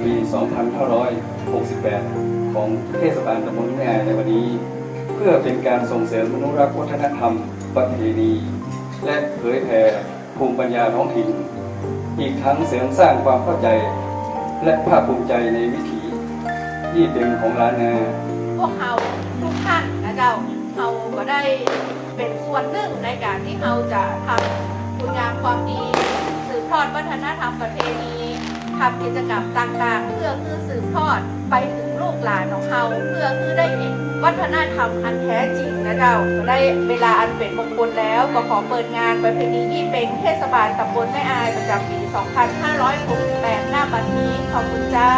ปี 2568 ของเทศบาลตำบลแม่อายในวันนี้ เพื่อเป็นการส่งเสริมอนุรักษ์วัฒนธรรมประเพณีและเผยแผ่ภูมิปัญญาท้องถิ่นอีกทั้งเสริมสร้างความเข้าใจและภาคภูมิใจในวิถียี่เป็งของล้านนาพวกเราทุกท่านนะเจ้าเราก็ได้เป็นส่วนหนึ่งในการที่เราจะทำคุณงามความดีสืบทอดวัฒนธรรมประเพณีทำกิจกรรมต่างๆเพื่อสืบทอดไปถึงลูกหลานของเราเพื่อได้เห็นวัฒนธรรมอันแท้จริงนะเจ้าได้เวลาอันเป็นมงคลแล้วก็ขอเปิดงานประเพณียี่เป็งเทศบาลตำบลแม่อายประจำปี 2568 หน้าบัดนี้ขอบคุณเจ้า